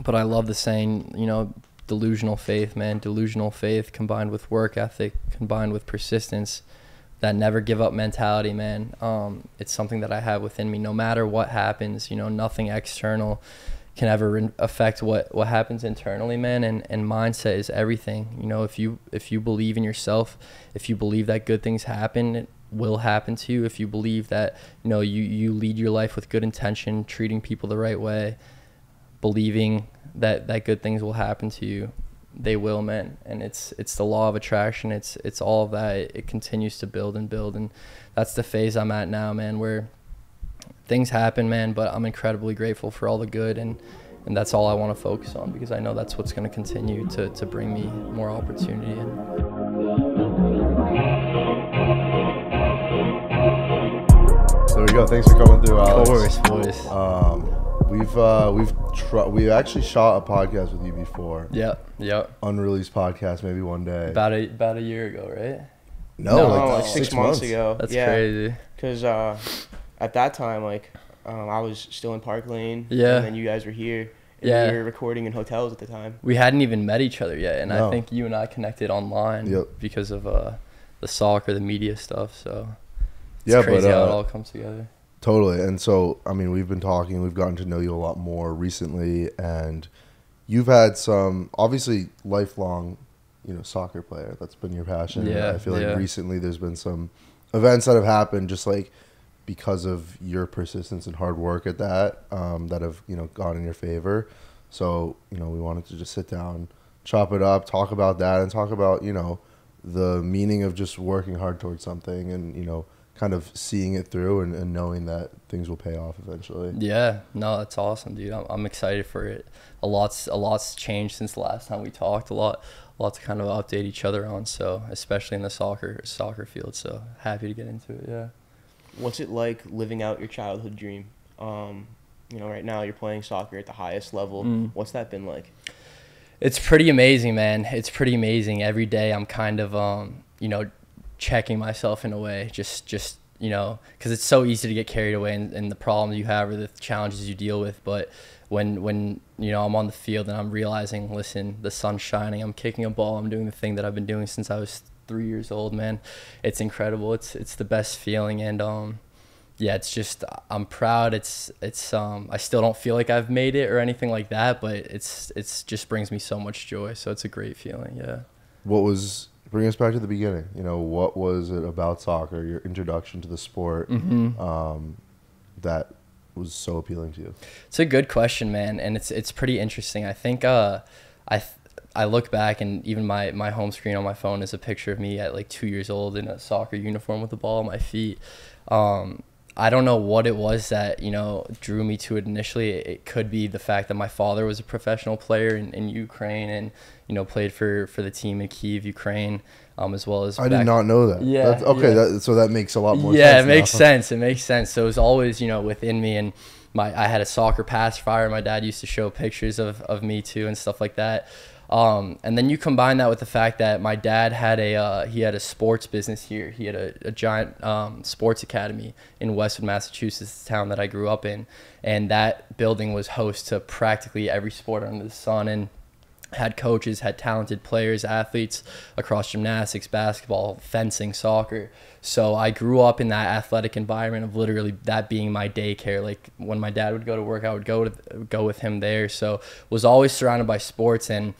But I love the saying, you know, delusional faith, man. Delusional faith combined with work ethic, combined with persistence, that never give up mentality, man. It's something that I have within me. No matter what happens, you know, nothing external can ever affect what happens internally, man. And mindset is everything. You know, if you believe in yourself, if you believe that good things happen, it will happen to you. If you believe that, you know, you lead your life with good intention, treating people the right way, believing that good things will happen to you, they will, man. And it's the law of attraction. It's all of that. It continues to build and build, and that's the phase I'm at now, man, where things happen, man, but I'm incredibly grateful for all the good, and that's all I want to focus on, because I know that's what's going to continue to bring me more opportunity. There we go. Thanks for coming through, Alex. Of course, boys. We've actually shot a podcast with you before. Yeah. Unreleased podcast, maybe one day. About a year ago, right? No, like 6 months ago. That's crazy. Because at that time, like, I was still in Park Lane. Yeah. And then you guys were here. And we were recording in hotels at the time. We hadn't even met each other yet, and No. I think you and I connected online because of the soccer, the media stuff. So it's crazy how it all comes together. Totally. And so, I mean, we've been talking. We've gotten to know you a lot more recently, and you've had some, obviously, lifelong, you know, soccer player. That's been your passion. Yeah. I feel like recently there's been some events that have happened just like because of your persistence and hard work at that, that have, you know, gone in your favor. So, you know, we wanted to just sit down, chop it up, talk about that, and talk about, you know, the meaning of just working hard towards something, and, you know, kind of seeing it through and knowing that things will pay off eventually. Yeah, no, that's awesome, dude. I'm excited for it. A lot's changed since the last time we talked. A lot to kind of update each other on. So especially in the soccer field. So happy to get into it. Yeah. What's it like living out your childhood dream? You know, right now you're playing soccer at the highest level. What's that been like? It's pretty amazing, man. It's pretty amazing. Every day I'm kind of you know, checking myself in a way, just you know, because it's so easy to get carried away in the problems you have or the challenges you deal with. But when you know, I'm on the field and I'm realizing, listen, the sun's shining, I'm kicking a ball, I'm doing the thing that I've been doing since I was 3 years old, man, it's incredible. It's the best feeling. And yeah, it's just, I'm proud. It's I still don't feel like I've made it or anything like that, but it's just brings me so much joy. So it's a great feeling. Yeah. Bring us back to the beginning. You know, what was it about soccer, your introduction to the sport, that was so appealing to you? It's a good question, man, and it's pretty interesting. I think I look back, and even my home screen on my phone is a picture of me at like 2 years old in a soccer uniform with the ball on my feet. I don't know what it was that, you know, drew me to it initially. It could be the fact that my father was a professional player in Ukraine, and, you know, played for the team in Kyiv, Ukraine, as well as... I did not know that. Yeah. So that makes a lot more sense. Yeah, it makes sense. It makes sense. So it was always, you know, within me, and I had a soccer pacifier. My dad used to show pictures of me too and stuff like that. And then you combine that with the fact that my dad had a sports business here. He had a giant sports academy in Westwood, Massachusetts, the town that I grew up in. And that building was host to practically every sport under the sun, and had coaches, had talented players, athletes across gymnastics, basketball, fencing, soccer. So I grew up in that athletic environment of literally that being my daycare. Like when my dad would go to work, I would go with him there. So was always surrounded by sports. And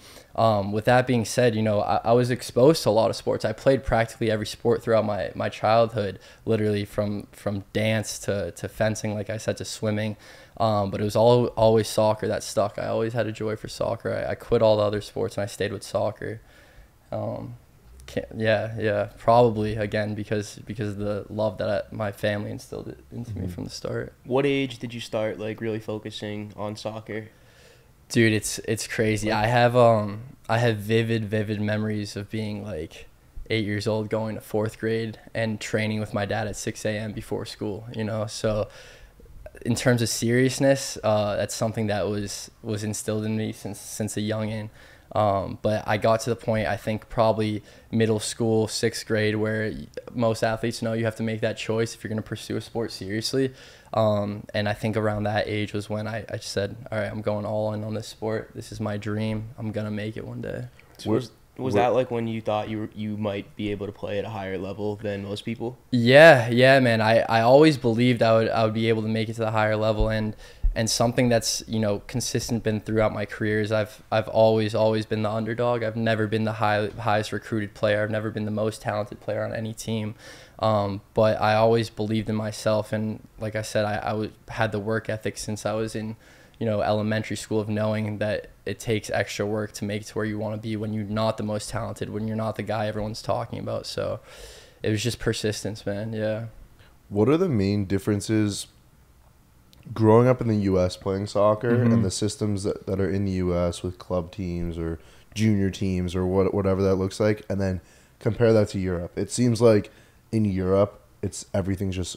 with that being said, you know, I was exposed to a lot of sports. I played practically every sport throughout my childhood, literally from dance to fencing, like I said, to swimming. But it was always soccer that stuck. I always had a joy for soccer. I quit all the other sports and I stayed with soccer. Probably again because of the love that my family instilled it into me from the start. What age did you start like really focusing on soccer? Dude, it's crazy. I have vivid memories of being like 8 years old, going to 4th grade and training with my dad at 6 a.m. before school, you know. So in terms of seriousness, that's something that was instilled in me since a youngin'. But I got to the point, I think probably middle school, 6th grade, where most athletes know you have to make that choice if you're going to pursue a sport seriously. And I think around that age was when I said, all right, I'm going all in on this sport. This is my dream. I'm going to make it one day. So was that like when you thought you might be able to play at a higher level than most people? Yeah, man. I always believed I would be able to make it to the higher level, and something that's, you know, consistent been throughout my career is I've always been the underdog. I've never been the highest recruited player. I've never been the most talented player on any team. But I always believed in myself, and like I said, I had the work ethic since I was in, you know, elementary school, of knowing that it takes extra work to make it to where you want to be when you're not the most talented, when you're not the guy everyone's talking about. So it was just persistence, man. Yeah. What are the main differences growing up in the U.S. playing soccer and the systems that are in the U.S. with club teams or junior teams or whatever that looks like, and then compare that to Europe? It seems like in Europe, everything's just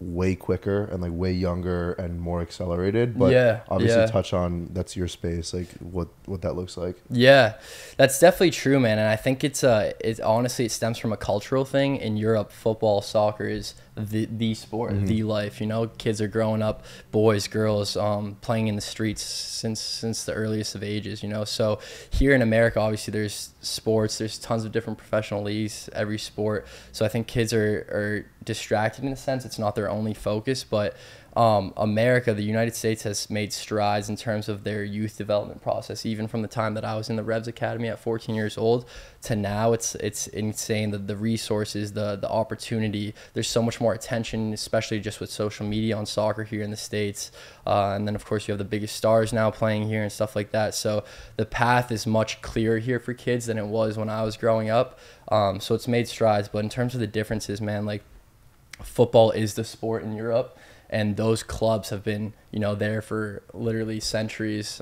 way quicker and like way younger and more accelerated, but obviously touch on, that's your space, like what that looks like. Yeah, that's definitely true, man. And I think it's honestly, it stems from a cultural thing. In Europe, football, soccer is the sport, the life. You know, kids are growing up, boys, girls, playing in the streets since the earliest of ages, you know. So here in America, obviously there's sports, there's tons of different professional leagues, every sport. So I think kids are distracted in a sense. It's not their only focus, but America, the United States, has made strides in terms of their youth development process. Even from the time that I was in the Revs Academy at 14 years old to now, it's insane. The resources, the opportunity. There's so much more attention, especially just with social media on soccer here in the States. And then of course you have the biggest stars now playing here and stuff like that. So the path is much clearer here for kids than it was when I was growing up. So it's made strides. But in terms of the differences, man, like football is the sport in Europe. And those clubs have been, you know, there for literally centuries.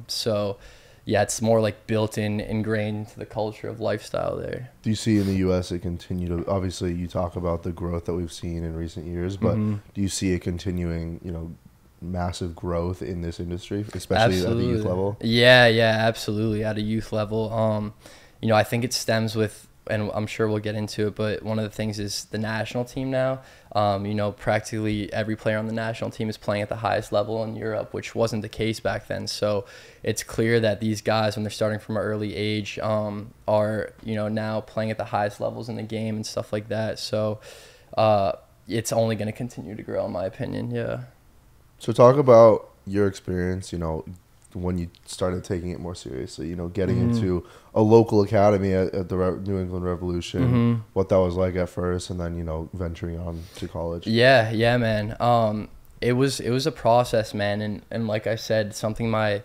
So, yeah, it's more like ingrained into the culture of lifestyle there. Do you see in the U.S. it continue to, obviously you talk about the growth that we've seen in recent years, but do you see it continuing, you know, massive growth in this industry, especially at the youth level? Yeah, absolutely. At a youth level. You know, I think it stems with, and I'm sure we'll get into it, but one of the things is the national team now. You know, practically every player on the national team is playing at the highest level in Europe, which wasn't the case back then. So it's clear that these guys, when they're starting from an early age, are, you know, now playing at the highest levels in the game and stuff like that. So it's only going to continue to grow, in my opinion. Yeah. So talk about your experience, you know, when you started taking it more seriously, you know, getting into a local academy at the New England Revolution, what that was like at first, and then, you know, venturing on to college. Yeah, man. It was a process, man. And like I said, something my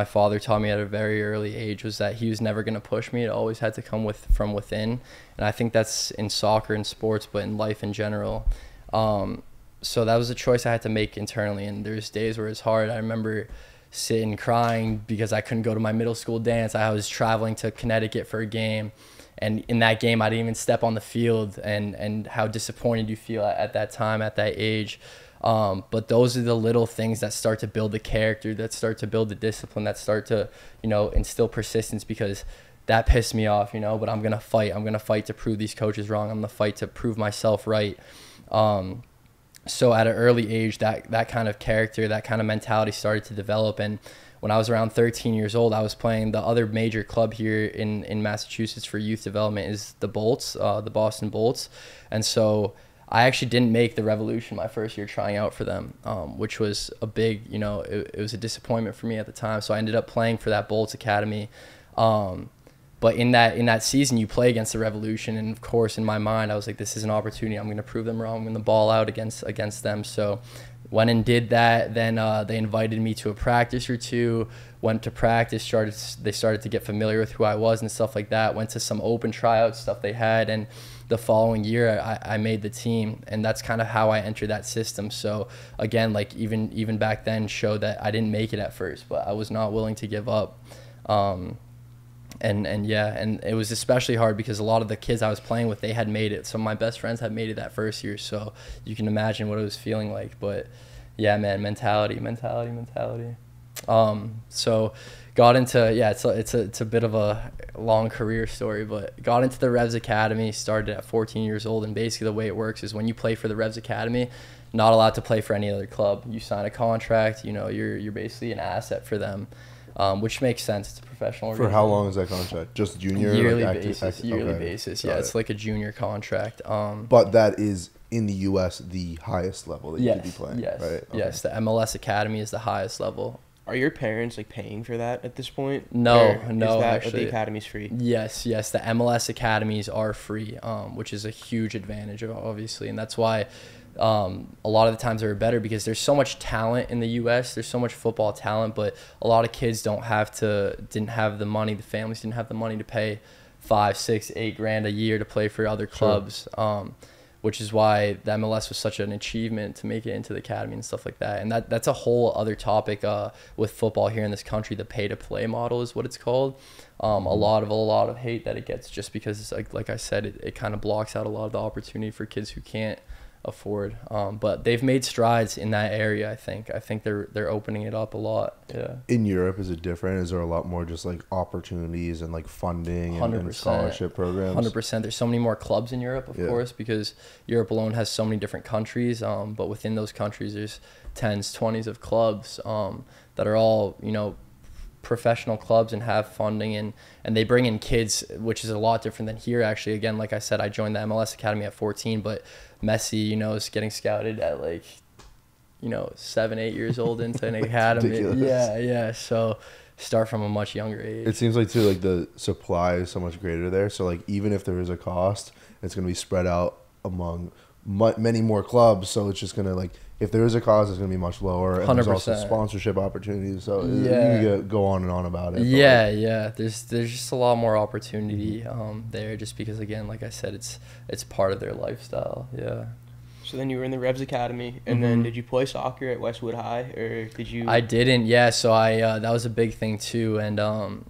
father taught me at a very early age was that he was never going to push me. It always had to come from within. And I think that's in soccer and sports, but in life in general. So that was a choice I had to make internally. And there's days where it's hard. I remember sitting crying because I couldn't go to my middle school dance. I was traveling to Connecticut for a game, and in that game I didn't even step on the field, and how disappointed you feel at that time, at that age. But those are the little things that start to build the character, that start to build the discipline, that start to, you know, instill persistence, because that pissed me off, you know, but I'm gonna fight to prove these coaches wrong. I'm gonna fight to prove myself right. So at an early age, that kind of character, that kind of mentality started to develop. And when I was around 13 years old, I was playing the other major club here in Massachusetts for youth development is the Bolts, the Boston Bolts. And so I actually didn't make the Revolution my first year trying out for them, which was a big, you know, it was a disappointment for me at the time. So I ended up playing for that Bolts Academy. But in that season, you play against the Revolution, and of course, in my mind, I was like, "This is an opportunity. I'm going to prove them wrong. I'm going to ball out against them." So, went and did that. Then they invited me to a practice or two. Went to practice. They started to get familiar with who I was and stuff like that. Went to some open tryouts stuff they had, and the following year, I made the team, and that's kind of how I entered that system. So again, like even back then, showed that I didn't make it at first, but I was not willing to give up. And it was especially hard because a lot of the kids I was playing with, they had made it. Some of my best friends had made it that first year, so you can imagine what it was feeling like. But Yeah, man, mentality. So got into, yeah, it's a bit of a long career story, but got into the Revs Academy, started at 14 years old, and basically the way it works is when you play for the Revs Academy, not allowed to play for any other club. You sign a contract, you know, you're basically an asset for them, which makes sense. It's a professional For how long is that contract? Just junior? Yearly like basis. Yearly basis. Yeah, it's like a junior contract. But that is in the U.S. the highest level that you could be playing, yes, right? Okay. Yes, the MLS Academy is the highest level. Are your parents like paying for that at this point? No, actually, the academy's free. Yes, the MLS academies are free, which is a huge advantage, obviously, and that's why a lot of the times they're better, because there's so much talent in the U.S. There's so much football talent, but a lot of kids didn't have the money. The families didn't have the money to pay $5, $6, $8 a year to play for other clubs. Sure. Which is why the MLS was such an achievement to make it into the academy and stuff like that. And that's a whole other topic with football here in this country. The pay-to-play model is what it's called. A lot of hate that it gets, just because it's like I said, it kind of blocks out a lot of the opportunity for kids who can't afford. But they've made strides in that area. I think they're opening it up a lot. Yeah. In Europe, is it different? Is there a lot more just like opportunities and like funding and scholarship programs? 100%. There's so many more clubs in Europe, of course, because Europe alone has so many different countries. But within those countries, there's 10s, 20s of clubs that are all, you know, professional clubs and have funding, and they bring in kids, which is a lot different than here. Actually, again, like I said, I joined the MLS Academy at 14, but Messi, you know, is getting scouted at like, you know, 7, 8 years old into an academy. Ridiculous. Yeah. So start from a much younger age. It seems like too, like the supply is so much greater there. So like even if there is a cost, it's gonna be spread out among many more clubs. So it's just gonna, like, if there is a cost, it's gonna be much lower. And 100%. There's also sponsorship opportunities. So you can go on and on about it. Yeah. There's just a lot more opportunity there, just because, again, like I said, it's part of their lifestyle. Yeah. So then you were in the Revs Academy, and then did you play soccer at Westwood High, or did you? I didn't. Yeah. So that was a big thing too, and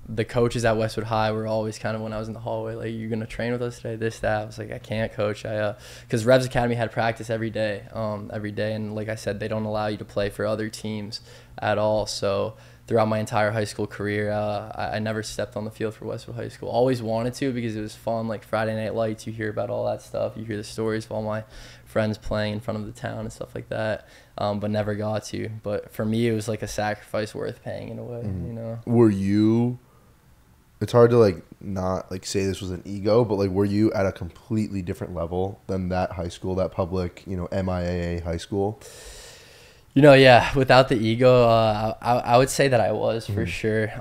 the coaches at Westwood High were always kind of, when I was in the hallway, like, you're gonna train with us today, this, that. I was like, I can't, coach. Because Revs Academy had practice every day, and like I said, they don't allow you to play for other teams at all. So throughout my entire high school career, I never stepped on the field for Westwood High School. Always wanted to, because it was fun. Like Friday Night Lights, you hear about all that stuff. You hear the stories of all my friends playing in front of the town and stuff like that, but never got to. But for me, it was like a sacrifice worth paying in a way, you know. Were you? It's hard to like not like say this was an ego, but like, were you at a completely different level than that high school, that public, you know, MIAA high school? You know, yeah, without the ego, I would say that I was, for sure.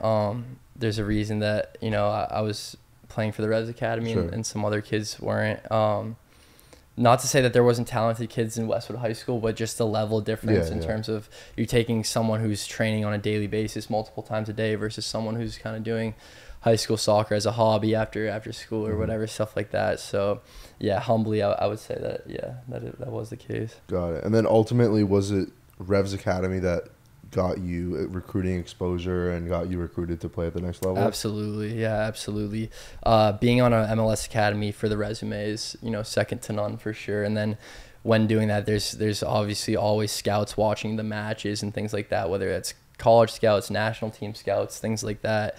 There's a reason that, you know, I was playing for the Revs Academy, and some other kids weren't. Not to say that there wasn't talented kids in Westwood High School, but just the level difference in terms of you're taking someone who's training on a daily basis multiple times a day versus someone who's kind of doing high school soccer as a hobby after school or whatever, stuff like that. So yeah, humbly, I would say that, that was the case. Got it. And then ultimately, was it Revs Academy that got you recruiting exposure and got you recruited to play at the next level? Absolutely. Yeah, absolutely. Being on an MLS Academy for the resume is, you know, second to none, for sure. And then when doing that, there's obviously always scouts watching the matches and things like that, whether that's college scouts, national team scouts, things like that.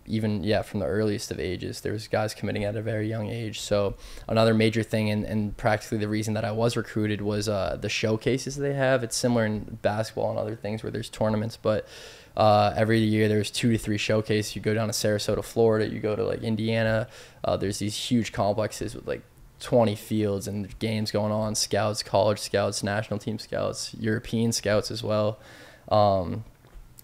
Even from the earliest of ages, there was guys committing at a very young age. So another major thing, and practically the reason that I was recruited, was the showcases they have. It's similar in basketball and other things where there's tournaments, but every year there's 2 to 3 showcases. You go down to Sarasota, Florida, you go to like Indiana, there's these huge complexes with like 20 fields and games going on, scouts, college scouts, national team scouts, European scouts as well.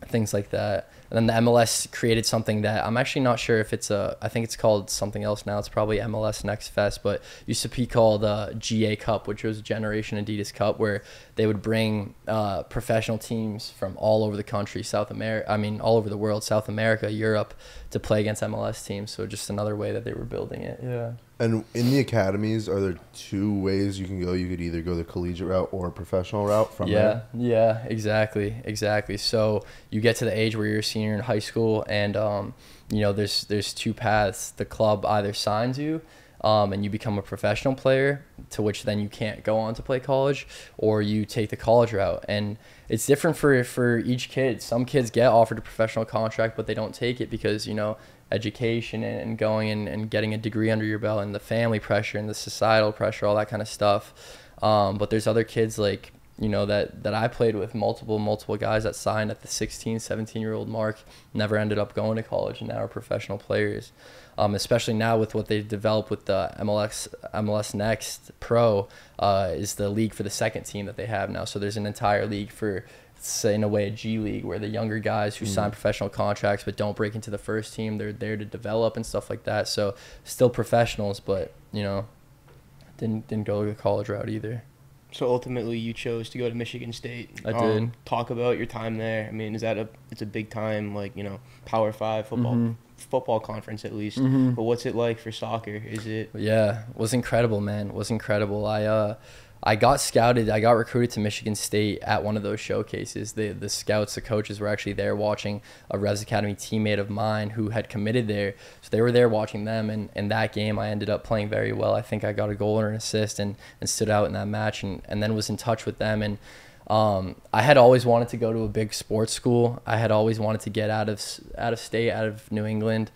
Things like that. And then the MLS created something that I'm actually not sure if it's I think it's called something else now. It's probably MLS Next Fest, but used to be called GA Cup, which was Generation Adidas Cup, where they would bring professional teams from all over the country, all over the world, South America, Europe, to play against MLS teams. So just another way that they were building it. Yeah. And in the academies, are there 2 ways you can go? You could either go the collegiate route or a professional route from there? Yeah, exactly. So you get to the age where you're a senior in high school, and you know, there's 2 paths. The club either signs you and you become a professional player, to which then you can't go on to play college, or you take the college route. And it's different for each kid. Some kids get offered a professional contract, but they don't take it because, you know, education and going and getting a degree under your belt and the family pressure and the societal pressure, all that kind of stuff. But there's other kids like, you know, that I played with, multiple guys that signed at the 16, 17-year-old mark, never ended up going to college, and now are professional players. Especially now with what they've developed with the MLS Next Pro, is the league for the second team that they have now. So there's an entire league for, say, in a way, a G League, where the younger guys who sign professional contracts but don't break into the first team, they're there to develop and stuff like that. So still professionals, but, you know, didn't go the college route either. So ultimately, you chose to go to Michigan State. I did. Talk about your time there. I mean, it's a big time, like, you know, Power 5 football conference at least. But what's it like for soccer? Is it? Yeah, it was incredible, man. It was incredible. I got scouted. I got recruited to Michigan State at one of those showcases. The scouts, the coaches were actually there watching a Res Academy teammate of mine who had committed there. So they were there watching them. And in that game, I ended up playing very well. I think I got a goal and an assist and stood out in that match, and then was in touch with them. And I had always wanted to go to a big sports school. I had always wanted to get out of state, out of New England.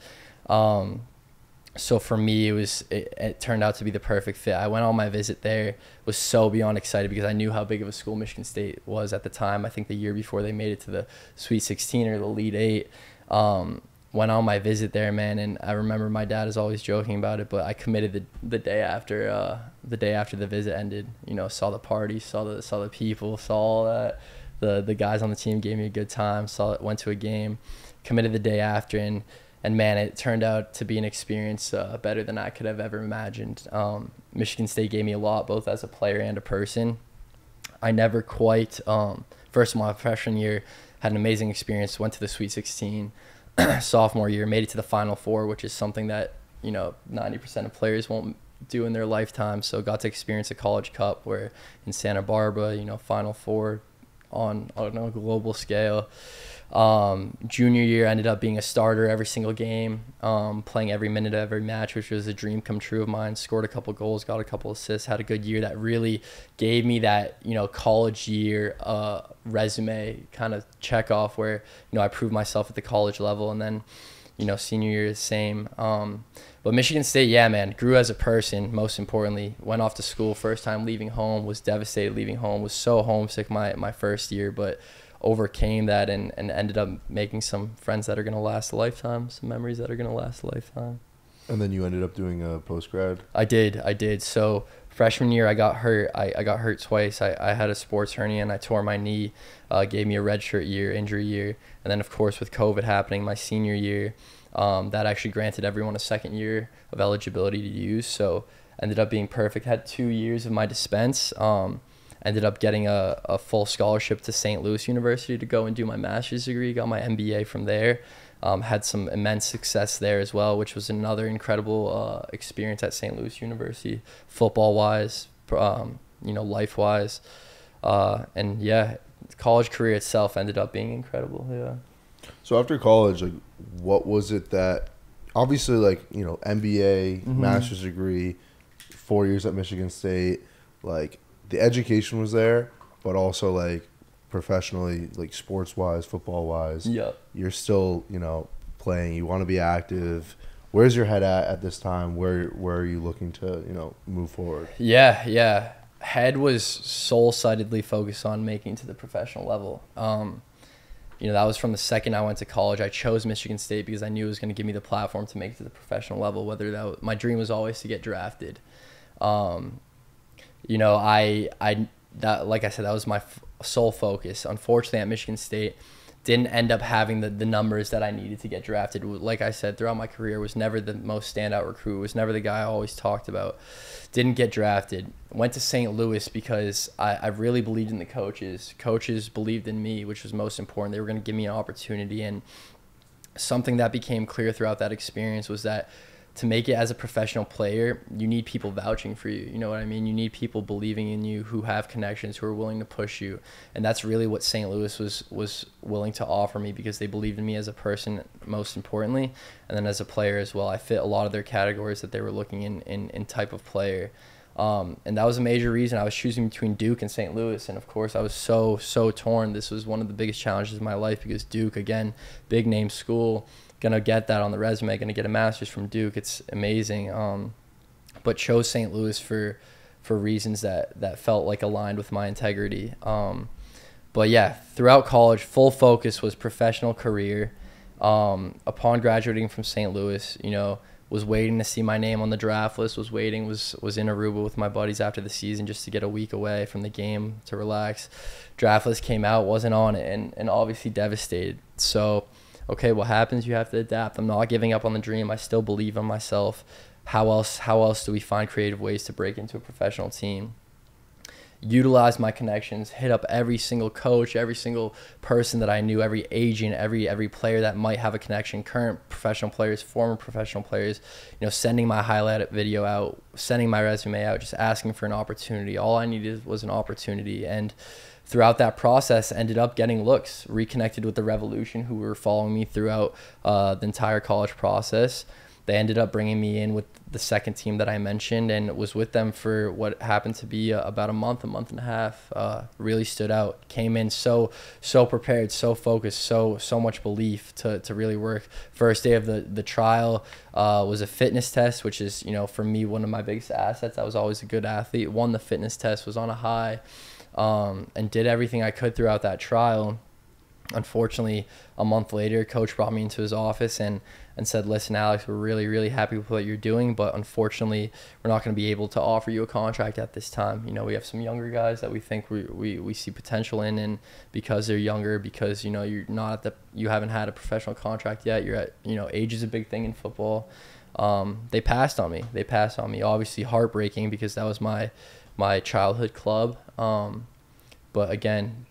So for me, it turned out to be the perfect fit. I went on my visit there, was so beyond excited because I knew how big of a school Michigan State was at the time. I think the year before they made it to the Sweet 16 or the Elite 8. Went on my visit there, man, and I remember my dad is always joking about it, but I committed the day after the visit ended. You know, saw the party, saw the people, saw all that. The guys on the team gave me a good time. Went to a game, committed the day after, and man, it turned out to be an experience better than I could have ever imagined. Michigan State gave me a lot, both as a player and a person. I never quite, first of all, my freshman year, had an amazing experience, went to the Sweet 16. Sophomore year, made it to the Final Four, which is something that, you know, 90% of players won't do in their lifetime. So got to experience a college cup where in Santa Barbara, you know, Final Four on a global scale. Junior year, ended up being a starter every single game, playing every minute of every match, which was a dream come true of mine. Scored a couple goals, got a couple assists, had a good year that really gave me that, you know, college year resume kind of check off where, you know, I proved myself at the college level. And then, you know, senior year is the same. But Michigan State, yeah, man, grew as a person, most importantly. Went off to school, first time leaving home, was devastated leaving home, was so homesick my first year, but overcame that and ended up making some friends that are going to last a lifetime, some memories that are going to last a lifetime. And then you ended up doing a post-grad? I did. So freshman year, I got hurt. I got hurt twice. I had a sports hernia and I tore my knee, gave me a redshirt year, injury year. And then, of course, with COVID happening my senior year, that actually granted everyone a second year of eligibility to use. So ended up being perfect. Had 2 years of my dispense. Ended up getting a full scholarship to St. Louis University to go and do my master's degree. Got my MBA from there. Had some immense success there as well, which was another incredible experience at St. Louis University, football-wise, you know, life-wise. And, yeah, college career itself ended up being incredible, yeah. So after college, like, what was it that, obviously, like, you know, MBA, master's degree, 4 years at Michigan State, like, the education was there, but also, like, professionally, like, sports-wise, football-wise, yep, you're still, you know, playing. You want to be active. Where's your head at this time? Where are you looking to, you know, move forward? Yeah. Head was soul-sidedly focused on making to the professional level. You know, that was from the second I went to college. I chose Michigan State because I knew it was going to give me the platform to make it to the professional level, whether that was, my dream was always to get drafted. You know, that, like I said, that was my sole focus. Unfortunately, at Michigan State, didn't end up having the numbers that I needed to get drafted. Like I said, throughout my career, was never the most standout recruit, was never the guy I always talked about. Didn't get drafted. Went to St. Louis because I really believed in the coaches. Coaches believed in me, which was most important. They were going to give me an opportunity. And something that became clear throughout that experience was that to make it as a professional player, you need people vouching for you. You know what I mean? You need people believing in you, who have connections, who are willing to push you. And that's really what St. Louis was willing to offer me, because they believed in me as a person, most importantly, and then as a player as well. I fit a lot of their categories that they were looking in type of player. And that was a major reason. I was choosing between Duke and St. Louis, and of course I was so torn. This was one of the biggest challenges of my life, because Duke, again, big name school, gonna get that on the resume, gonna get a master's from Duke. It's amazing. But chose St. Louis for reasons that felt like aligned with my integrity. But yeah, throughout college, full focus was professional career. Upon graduating from St. Louis, was waiting to see my name on the draft list, was in Aruba with my buddies after the season just to get a week away from the game to relax. Draft list came out, wasn't on it, and obviously devastated. So, okay, what happens? You have to adapt. I'm not giving up on the dream. I still believe in myself. How else do we find creative ways to break into a professional team? Utilize my connections, hit up every single coach, every single person that I knew, every agent, every player that might have a connection, current professional players, former professional players, sending my highlight video out, sending my resume out, just asking for an opportunity. All I needed was an opportunity. And throughout that process, ended up getting looks, reconnected with the Revolution, who were following me throughout the entire college process. They ended up bringing me in with the second team that I mentioned, and was with them for what happened to be about a month and a half. Really stood out. Came in so prepared, so focused, so much belief to really work. First day of the trial was a fitness test, which is, for me, one of my biggest assets. I was always a good athlete. Won the fitness test, was on a high, and did everything I could throughout that trial. Unfortunately, a month later, coach brought me into his office and said, listen, Alex, we're really, really happy with what you're doing, but unfortunately, we're not going to be able to offer you a contract at this time. We have some younger guys that we think we see potential in, and because they're younger, because, you're not you haven't had a professional contract yet, you're at, age is a big thing in football. They passed on me. Obviously heartbreaking, because that was my childhood club. But again,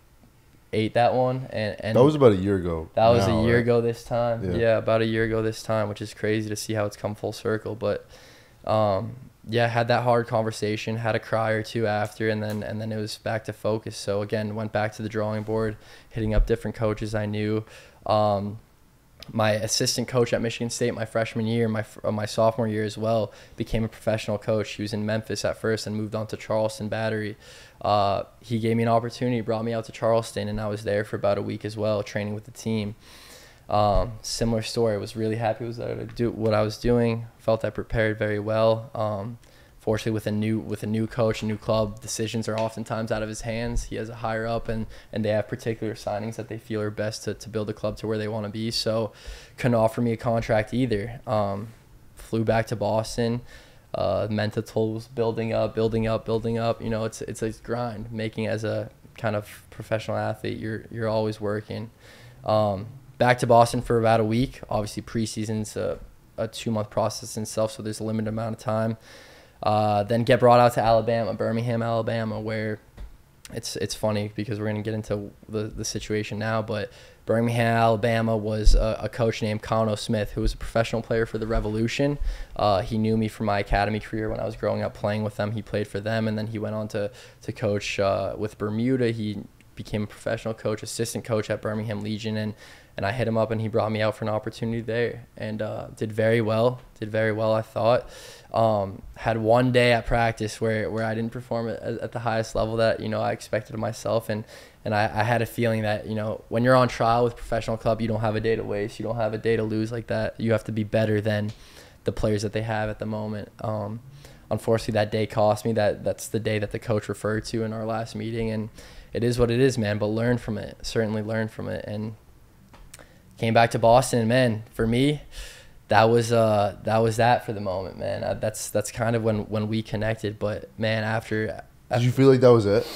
ate that one, and that was about a year ago. That was a year ago this time. Yeah, about a year ago this time, which is crazy to see how it's come full circle. But had that hard conversation, had a cry or two after, and then it was back to focus. So again, went back to the drawing board, hitting up different coaches I knew. My assistant coach at Michigan State my freshman year, my sophomore year as well, became a professional coach. He was in Memphis at first and moved on to Charleston Battery. He gave me an opportunity, brought me out to Charleston, and I was there for about a week as well, training with the team. Similar story. Was really happy with what I was doing. Felt I prepared very well. Fortunately, with a new coach, a new club, decisions are oftentimes out of his hands. He has a higher up, and they have particular signings that they feel are best to build a club to where they want to be. So couldn't offer me a contract either. Flew back to Boston. Mental tools building up. It's a grind. Making as a kind of professional athlete, you're always working. Back to Boston for about a week. Obviously, preseason's a 2-month process in itself, so there's a limited amount of time. Then get brought out to Birmingham, Alabama, where it's funny because we're going to get into the situation now, but Birmingham, Alabama was a coach named Connor Smith, who was a professional player for the Revolution. He knew me from my academy career when I was growing up playing with them. He played for them, and then he went on to coach with Bermuda. He became a professional coach, assistant coach at Birmingham Legion, and I hit him up, and he brought me out for an opportunity there, and did very well, I thought. Had one day at practice where I didn't perform at the highest level that, I expected of myself, and I had a feeling that, when you're on trial with professional club, you don't have a day to waste, you don't have a day to lose like that. You have to be better than the players that they have at the moment. Unfortunately, that day cost me. That's the day that the coach referred to in our last meeting, and it is what it is, man, but learn from it, certainly learn from it. And came back to Boston, and man, for me, that was that for the moment, man. That's kind of when we connected. But man, after did you feel like that was it?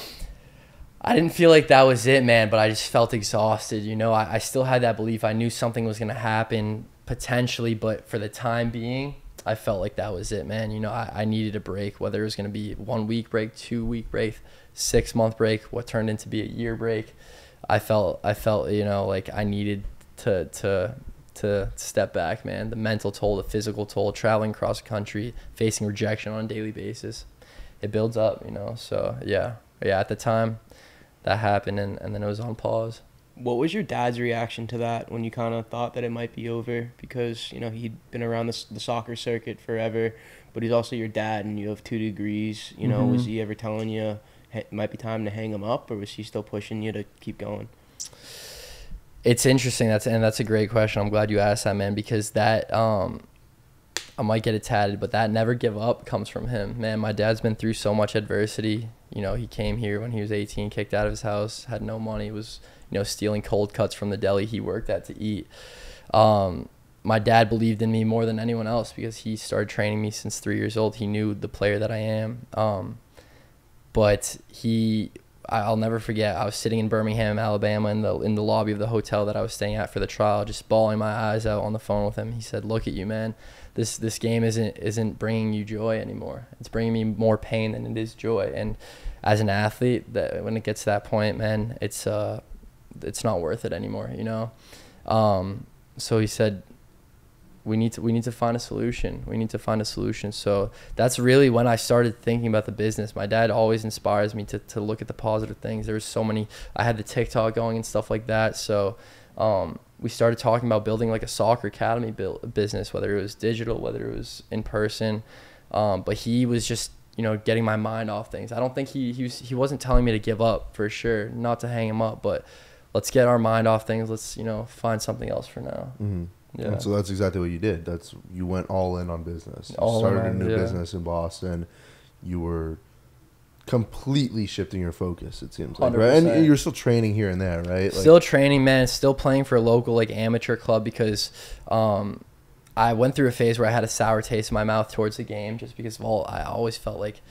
I didn't feel like that was it, man, but I just felt exhausted. I still had that belief. I knew something was gonna happen potentially, but for the time being, I felt like that was it, man. I needed a break, whether it was gonna be 1 week break, 2 week break, 6 month break, what turned into be a year break. I felt like I needed to to step back, man. The mental toll, the physical toll, traveling across the country, facing rejection on a daily basis. It builds up, you know. So yeah, at the time that happened, and then it was on pause. What was your dad's reaction to that when you kind of thought that it might be over? Because, you know, he'd been around the soccer circuit forever, but he's also your dad and you have 2 degrees. You know, was he ever telling you it might be time to hang him up, or was he still pushing you to keep going? It's interesting. That's a great question. I'm glad you asked that, man, because that I might get it tatted, but that never give up comes from him, man. My dad's been through so much adversity. You know, he came here when he was 18, kicked out of his house, had no money, was, you know, stealing cold cuts from the deli he worked at to eat. My dad believed in me more than anyone else because he started training me since 3 years old. He knew the player that I am. But I'll never forget, I was sitting in Birmingham, Alabama, in the lobby of the hotel that I was staying at for the trial, just bawling my eyes out on the phone with him. He said, "Look at you, man. This game isn't bringing you joy anymore. It's bringing me more pain than it is joy." And as an athlete, that when it gets to that point, man, it's not worth it anymore, you know. So he said, we need to find a solution. We need to find a solution. So that's really when I started thinking about the business. My dad always inspires me to look at the positive things. There was so many. I had the TikTok going and stuff like that. So we started talking about building like a soccer academy business, whether it was digital, whether it was in person. But he was just, you know, getting my mind off things. I don't think he wasn't telling me to give up, for sure, not to hang him up, but let's get our mind off things. Let's, you know, find something else for now. Mm-hmm. Yeah. And so that's exactly what you did. You went all in on business. You started a new business in Boston. You were completely shifting your focus, it seems like, 100%. Right? And you're still training here and there, right? Still training, man. Still playing for a local like amateur club because I went through a phase where I had a sour taste in my mouth towards the game just because I always felt like,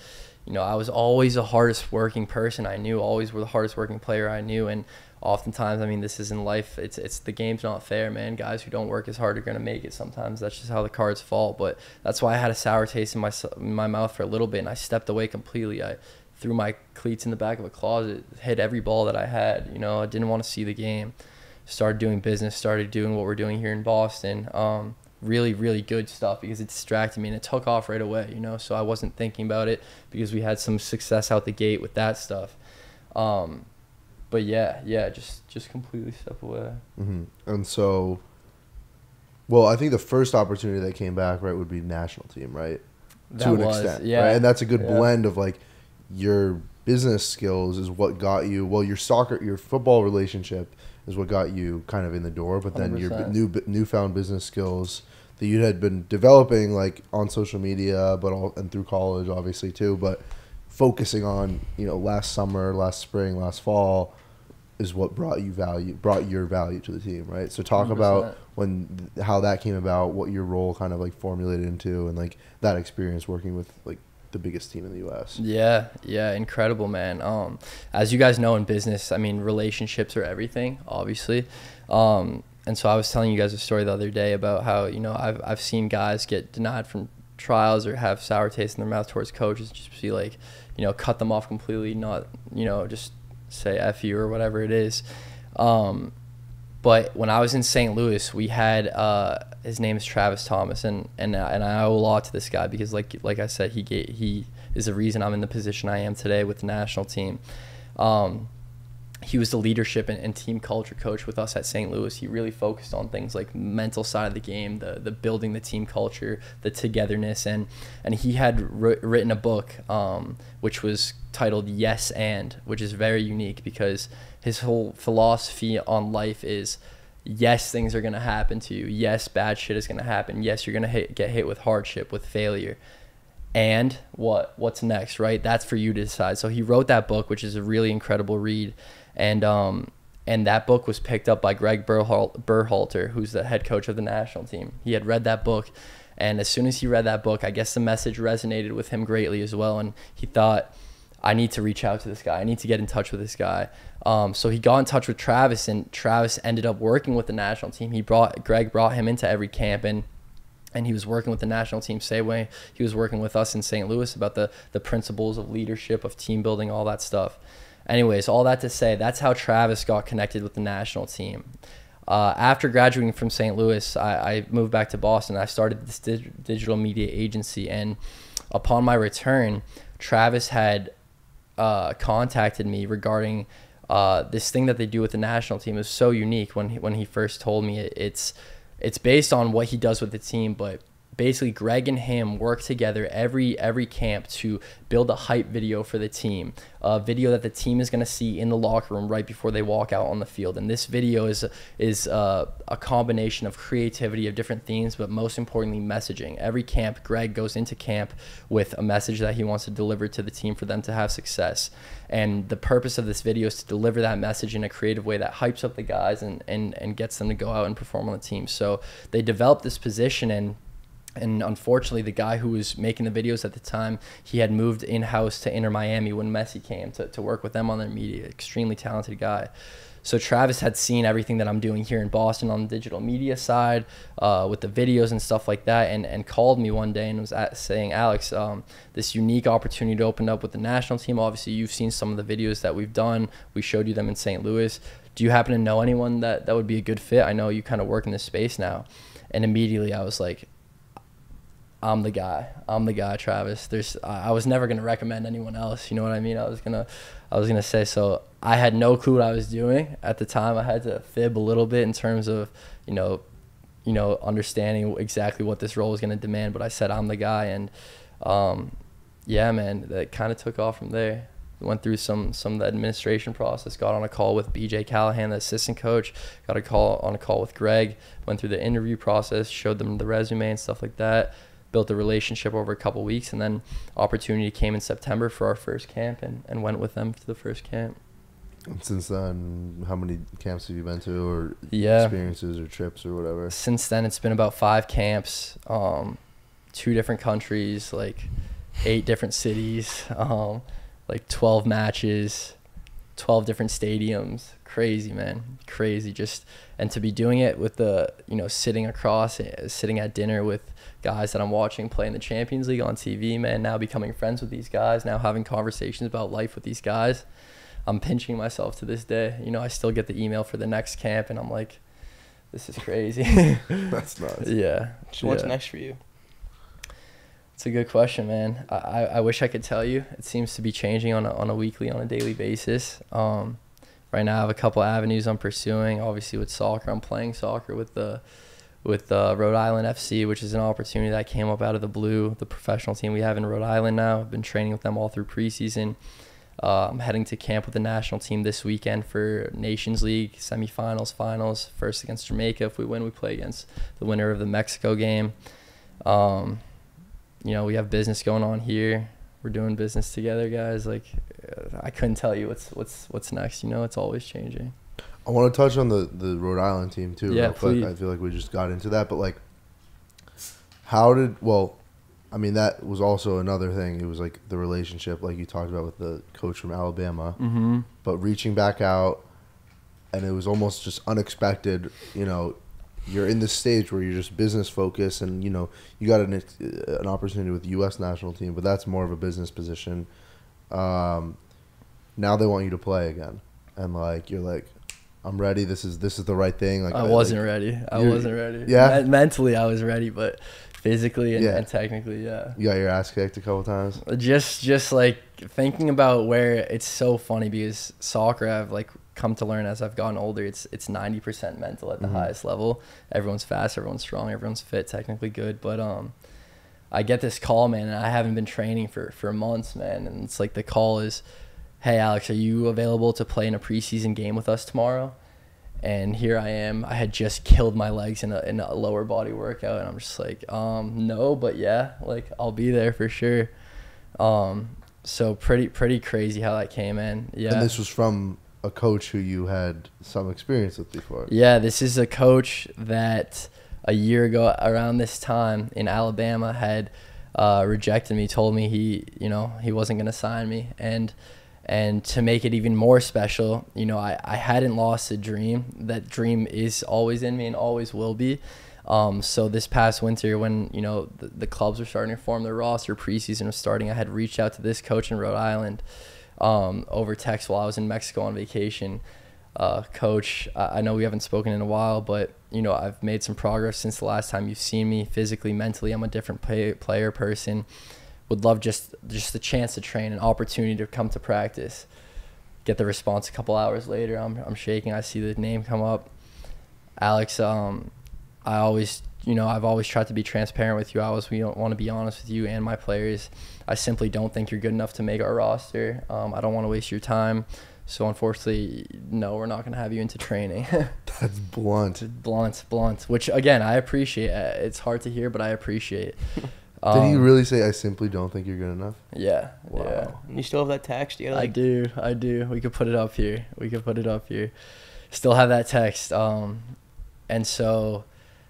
you know, I was always the hardest working person I knew, always were the hardest working player I knew. And oftentimes, I mean, this is in life. It's the game's not fair, man. Guys who don't work as hard are going to make it sometimes. That's just how the cards fall. But that's why I had a sour taste in my mouth for a little bit, and I stepped away completely. I threw my cleats in the back of a closet, hit every ball that I had. You know, I didn't want to see the game. Started doing business, started doing what we're doing here in Boston. Really, really good stuff because it distracted me and it took off right away, you know. So I wasn't thinking about it because we had some success out the gate with that stuff. But yeah, just completely step away. Mm-hmm. And so, well, I think the first opportunity that came back, right, would be national team, right? To an extent, yeah. Right? And that's a good blend of like your business skills is what got you. Well, your football relationship is what got you kind of in the door, but then 100%. Your newfound business skills that you had been developing like on social media, and through college, obviously too, but focusing on, you know, last summer, last spring, last fall is what brought your value to the team, right? So talk 100%. About how that came about, what your role kind of like formulated into, and like that experience working with like the biggest team in the U.S. Yeah, incredible, man. As you guys know in business, I mean, relationships are everything, obviously. And so I was telling you guys a story the other day about how, you know, I've seen guys get denied from trials or have sour taste in their mouth towards coaches, just be like, you know, cut them off completely, not, you know, just say F you or whatever it is. But when I was in St. Louis, we had his name is Travis Thomas, and I owe a lot to this guy because like I said, he is the reason I'm in the position I am today with the national team. He was the leadership and team culture coach with us at St. Louis. He really focused on things like mental side of the game, the building the team culture, the togetherness, and he had written a book which was titled Yes And, which is very unique because his whole philosophy on life is, yes, things are going to happen to you. Yes, bad shit is going to happen. Yes, you're going to get hit with hardship, with failure. And what's next, right? That's for you to decide. So he wrote that book, which is a really incredible read. And that book was picked up by Greg Berhalter, who's the head coach of the national team. He had read that book, and as soon as he read that book, I guess the message resonated with him greatly as well, and he thought, I need to reach out to this guy. I need to get in touch with this guy. So he got in touch with Travis, and Travis ended up working with the national team. Greg brought him into every camp, and he was working with the national team same way he was working with us in St. Louis about the principles of leadership, of team building, all that stuff. Anyways, all that to say, that's how Travis got connected with the national team. After graduating from St. Louis, I moved back to Boston. I started this digital media agency, and upon my return, Travis had contacted me regarding this thing that they do with the national team. It was so unique when he first told me it's based on what he does with the team, but basically Greg and him work together every camp to build a hype video for the team, a video that the team is going to see in the locker room right before they walk out on the field. And this video is a combination of creativity of different themes, but most importantly messaging. Every camp, Greg goes into camp with a message that he wants to deliver to the team for them to have success. And the purpose of this video is to deliver that message in a creative way that hypes up the guys and gets them to go out and perform on the team. So they developed this position, and unfortunately, the guy who was making the videos at the time, he had moved in-house to Inter Miami when Messi came to work with them on their media. Extremely talented guy. So Travis had seen everything that I'm doing here in Boston on the digital media side with the videos and stuff like that, and called me one day and was saying, Alex, this unique opportunity to open up with the national team. Obviously, you've seen some of the videos that we've done. We showed you them in St. Louis. Do you happen to know anyone that would be a good fit? I know you kind of work in this space now. And immediately I was like, I'm the guy, Travis. I was never going to recommend anyone else. You know what I mean? I was going to say, so I had no clue what I was doing at the time. I had to fib a little bit in terms of, you know, understanding exactly what this role was going to demand. But I said, I'm the guy. And, yeah, man, that kind of took off from there. Went through some of the administration process, got on a call with BJ Callahan, the assistant coach, got on a call with Greg, went through the interview process, showed them the resume and stuff like that. Built a relationship over a couple weeks, and then opportunity came in September for our first camp, and went with them to the first camp. And since then, how many camps have you been to, or experiences or trips or whatever? Since then, it's been about 5 camps, 2 different countries, like 8 different cities, like 12 matches, 12 different stadiums. Crazy, man, crazy. And to be doing it with sitting at dinner with guys that I'm watching play in the Champions League on TV, man, now becoming friends with these guys, now having conversations about life with these guys. I'm pinching myself to this day. I still get the email for the next camp, and I'm like, this is crazy. That's nuts. Yeah. So what's next for you? It's a good question, man. I wish I could tell you. It seems to be changing on a daily basis. Right now I have a couple avenues I'm pursuing. Obviously with soccer, I'm playing soccer with Rhode Island FC, which is an opportunity that came up out of the blue. The professional team we have in Rhode Island now. I've been training with them all through preseason. I'm heading to camp with the national team this weekend for Nations League semifinals, finals. First against Jamaica. If we win, we play against the winner of the Mexico game. We have business going on here. We're doing business together, guys. Like, I couldn't tell you what's next. It's always changing. I want to touch on the Rhode Island team too. Yeah, real quick. I feel like we just got into that, but like, that was also another thing. It was like the relationship, like you talked about with the coach from Alabama, but reaching back out, and it was almost just unexpected. You're in this stage where you're just business focused, and you got an opportunity with the U.S. national team, but that's more of a business position. Now they want you to play again, and like you're like, I'm ready. This is the right thing. Like I wasn't ready. I wasn't ready. Yeah. Mentally, I was ready, but physically and technically, yeah. You got your ass kicked a couple times. Just like thinking about where it's so funny because soccer, I've like come to learn as I've gotten older, it's 90% mental at the highest level. Everyone's fast, everyone's strong, everyone's fit, technically good, but I get this call, man, and I haven't been training for months, man, and it's like the call is, hey Alex, are you available to play in a preseason game with us tomorrow? And here I am. I had just killed my legs in a lower body workout, and I'm just like, no, but yeah, like I'll be there for sure. So pretty crazy how that came in. Yeah. And this was from a coach who you had some experience with before. Yeah, this is a coach that a year ago around this time in Alabama had rejected me, told me he wasn't going to sign me. And to make it even more special, I hadn't lost a dream. That dream is always in me and always will be. So this past winter when, the clubs were starting to form their roster, preseason was starting, I had reached out to this coach in Rhode Island over text while I was in Mexico on vacation. Coach, I know we haven't spoken in a while, but you know, I've made some progress since the last time you've seen me. Physically, mentally, I'm a different player person. Would love just the chance to train, an opportunity to come to practice. Get the response a couple hours later. I'm shaking. I see the name come up. Alex, I've always tried to be transparent with you. We don't want to be honest with you and my players. I simply don't think you're good enough to make our roster. I don't want to waste your time. So unfortunately, no, we're not going to have you into training. That's blunt. Blunt, which again, I appreciate. It's hard to hear, but I appreciate. Did he really say, I simply don't think you're good enough? Yeah. Wow. Yeah. You still have that text? You gotta, I do. We could put it up here. Still have that text. And so,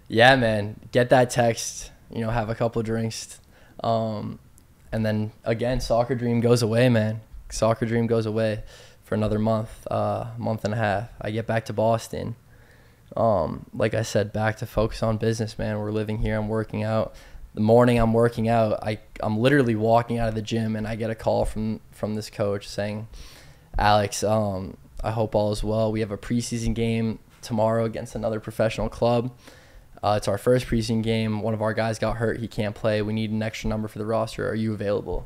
yeah, man, get that text, you know, have a couple drinks. And then again, soccer dream goes away, man. Soccer dream goes away for another month and a half. I get back to Boston. Like I said, back to focus on business, man. We're living here. I'm working out. The morning I'm working out, I'm literally walking out of the gym, and I get a call from this coach saying, Alex, I hope all is well. We have a preseason game tomorrow against another professional club. It's our first preseason game. One of our guys got hurt. He can't play. We need an extra number for the roster. Are you available?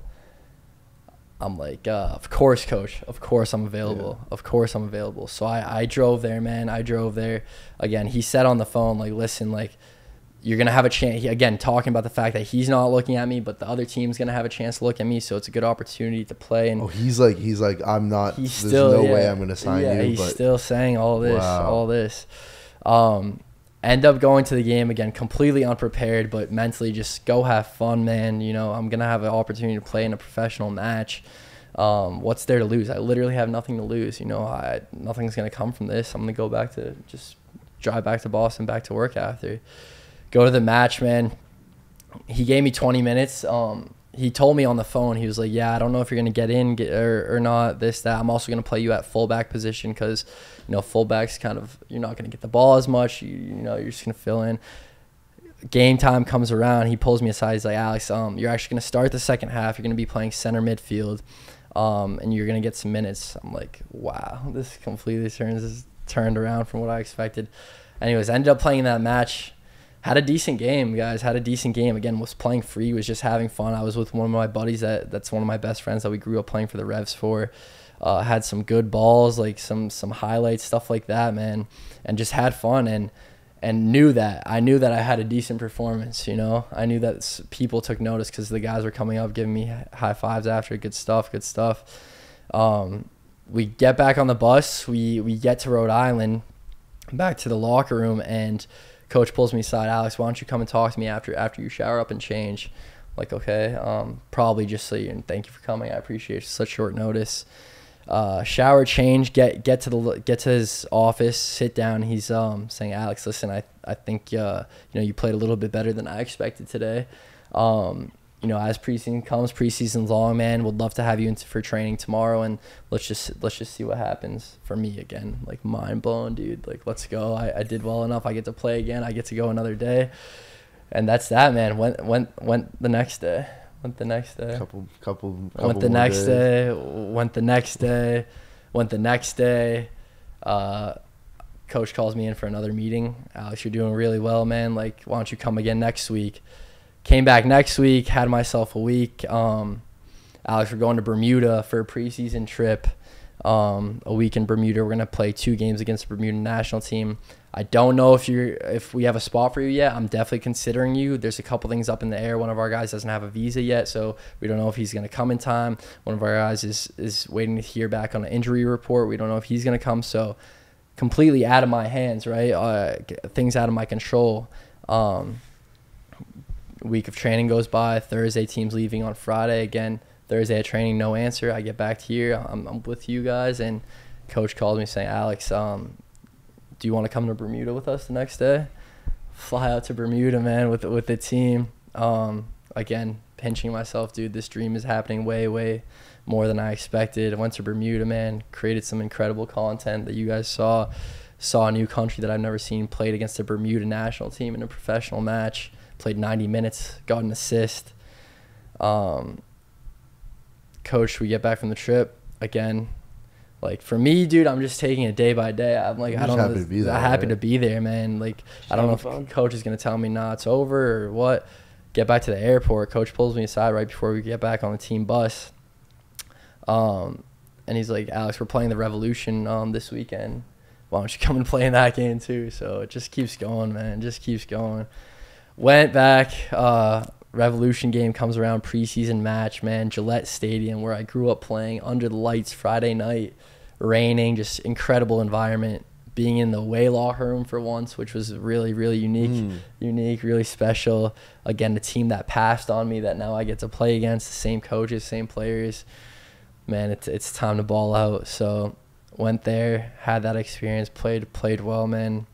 I'm like, of course, coach. Of course I'm available. Yeah. Of course I'm available. So I drove there, man. I drove there. Again, he said on the phone, like, listen, like, you're going to have a chance. Again, talking about the fact that he's not looking at me, but the other team's going to have a chance to look at me. So it's a good opportunity to play. And he's like, I'm not, there's no way I'm going to sign you. He's still saying all this. End up going to the game again, completely unprepared, but mentally just go have fun, man. You know, I'm going to have an opportunity to play in a professional match. What's there to lose? I literally have nothing to lose. You know, nothing's going to come from this. I'm going to go back to just drive back to Boston, back to work after. Go to the match, man. He gave me 20 minutes. He told me on the phone, he was like, yeah, I don't know if you're going to get in or not, this, that. I'm also going to play you at fullback position because, you know, fullback's kind of, you're not going to get the ball as much. You know, you're just going to fill in. Game time comes around. He pulls me aside. He's like, Alex, you're actually going to start the second half. You're going to be playing center midfield, and you're going to get some minutes. I'm like, wow, this completely turned around from what I expected. Anyways, I ended up playing that match. Had a decent game, guys. Again, was playing free, was just having fun. I was with one of my buddies that's one of my best friends that we grew up playing for the Revs for. Had some good balls, like some highlights, stuff like that, man. And just had fun and knew that. I knew that I had a decent performance, you know. I knew that people took notice because the guys were coming up, giving me high fives after. Good stuff. We get back on the bus. We get to Rhode Island, back to the locker room, and Coach pulls me aside. Alex, why don't you come and talk to me after you shower up and change? Like, okay, probably just so you, and thank you for coming. I appreciate such short notice. Shower, change, get to his office, sit down. He's saying, Alex, listen, I think you played a little bit better than I expected today. You know, as preseason comes, preseason's long, man. Would love to have you for training tomorrow, and let's just see what happens. For me, again, like, mind blown, dude. Like, let's go. I did well enough. I get to play again. I get to go another day, and that's that, man. Went the next day. Went the next day. Went the next day. Went the next day. Went the next day. Coach calls me in for another meeting. Alex, you're doing really well, man. Like, why don't you come again next week? Came back next week, had myself a week. Alex, we're going to Bermuda for a preseason trip. A week in Bermuda. We're going to play 2 games against the Bermuda national team. I don't know if we have a spot for you yet. I'm definitely considering you. There's a couple things up in the air. One of our guys doesn't have a visa yet, so we don't know if he's going to come in time. One of our guys is waiting to hear back on an injury report. We don't know if he's going to come, so completely out of my hands, right? Things out of my control. Week of training goes by. Thursday, team's leaving on Friday. Again, Thursday at training, no answer. I get back here. I'm with you guys, and Coach calls me saying, Alex, do you want to come to Bermuda with us the next day? Fly out to Bermuda, man, with the team. Again, pinching myself, dude. This dream is happening way, way more than I expected. I went to Bermuda, man. Created some incredible content that you guys saw. Saw a new country that I've never seen. Played against the Bermuda national team in a professional match. Played 90 minutes, got an assist. Coach, we get back from the trip. Again, Like for me, dude, I'm just taking it day by day. I'm like, I don't know. Happy to be there, I'm happy right? to be there, man. Like, I don't know if coach is gonna tell me, nah, it's over or what. Get back to the airport. Coach pulls me aside right before we get back on the team bus. And he's like, Alex, we're playing the Revolution this weekend. Why don't you come and play in that game too? So it just keeps going, man. Just keeps going. Went back. Revolution game comes around, preseason match, man. Gillette Stadium, where I grew up playing, under the lights, Friday night, raining, just incredible environment. Being in the away locker room for once, which was really, really unique, really special. Again, the team that passed on me that now I get to play against, the same coaches, same players. Man, it's time to ball out. So went there, had that experience, played well, man.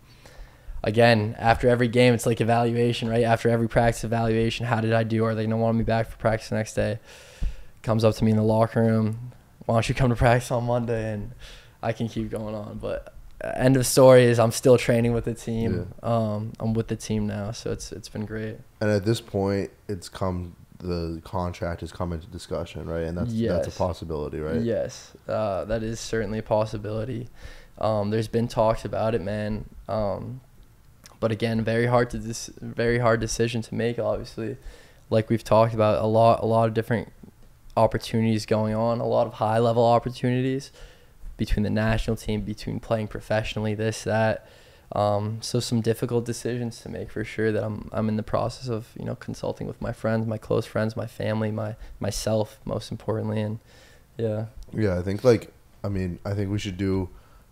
Again, after every game, it's like evaluation, right? After every practice evaluation, how did I do? Are they going to want me back for practice the next day? Comes up to me in the locker room. Why don't you come to practice on Monday? And I can keep going on. But end of story is I'm still training with the team. Yeah. I'm with the team now, so it's been great. And at this point, the contract has come into discussion, right? And that's a possibility, right? Yes, that is certainly a possibility. There's been talks about it, man. But again, very hard decision to make. Obviously, like we've talked about, a lot of different opportunities going on, a lot of high level opportunities between the national team, between playing professionally, this, that. So some difficult decisions to make for sure that I'm in the process of, consulting with my friends, my close friends, my family, myself, most importantly. And yeah. Yeah, I think I think we should do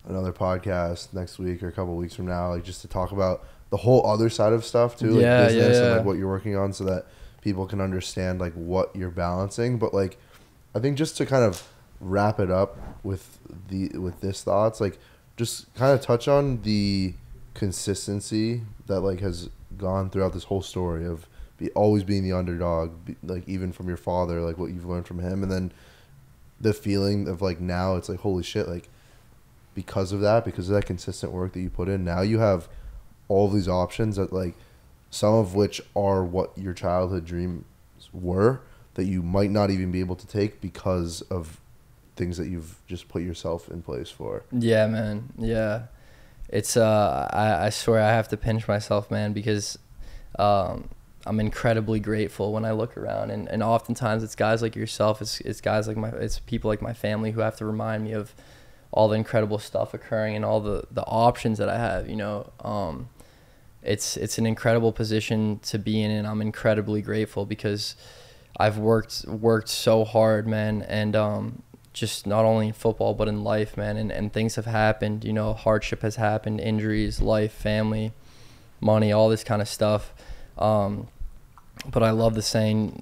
another podcast next week or a couple of weeks from now, like just to talk about the whole other side of stuff too, like business and like what you're working on, so that people can understand like what you're balancing. But like, I think just to kind of wrap it up with this thoughts, like just kind of touch on the consistency that like has gone throughout this whole story of always being the underdog, like even from your father, like what you've learned from him, and then the feeling of like now it's like, holy shit, like because of that consistent work that you put in, now you have all these options that like some of which are what your childhood dreams were that you might not even be able to take because of things that you've just put yourself in place for. Yeah, man. Yeah. It's I swear I have to pinch myself, man, because I'm incredibly grateful when I look around, and oftentimes it's guys like yourself, it's guys like it's people like my family who have to remind me of all the incredible stuff occurring and all the options that I have, It's an incredible position to be in, and I'm incredibly grateful because I've worked so hard, man, and just not only in football but in life, man, and things have happened, hardship has happened, injuries, life, family, money, all this kind of stuff. But I love the saying,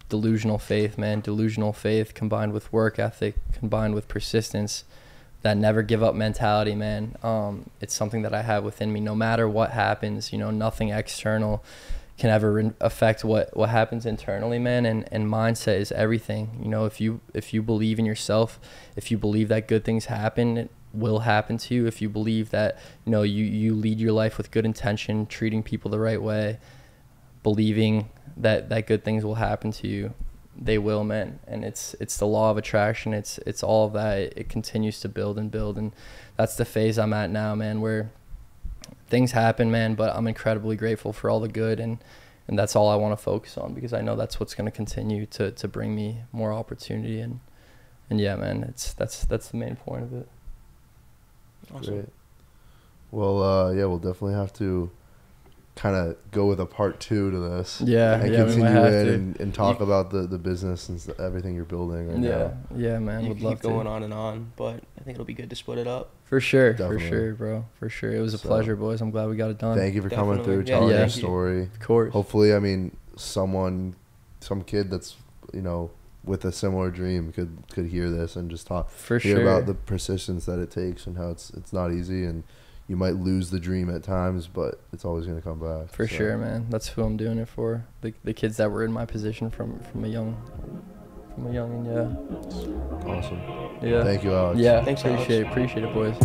delusional faith, man. Delusional faith combined with work ethic, combined with persistence, that never give up mentality, man. It's something that I have within me. No matter what happens, nothing external can ever affect what happens internally, man. And mindset is everything. If you believe in yourself, if you believe that good things happen, it will happen to you. If you believe that, you lead your life with good intention, treating people the right way, believing that good things will happen to you, they will, man. And it's the law of attraction. It's all of that. It continues to build, and that's the phase I'm at now, man, where things happen, man, but I'm incredibly grateful for all the good, and that's all I want to focus on, because I know that's what's going to continue to bring me more opportunity, and yeah, man, that's the main point of it. Awesome. Great. Well, we'll definitely have to kind of go with a part 2 to this. Yeah, and yeah, continue it and talk about the business and everything you're building right now. Yeah, man. You would keep love going on and on, but I think it'll be good to split it up. For sure, Definitely. For sure, bro. For sure. It was a pleasure, boys. I'm glad we got it done. Thank you for coming through, Yeah, telling yeah. your story. Of course. Hopefully, some kid that's, with a similar dream could hear this and just hear about the persistence that it takes and how it's not easy, and you might lose the dream at times, but it's always going to come back. For sure, man. That's who I'm doing it for. The kids that were in my position from a young, and yeah. Awesome. Yeah. Thank you, Alex. Yeah. Thanks, Appreciate it, boys.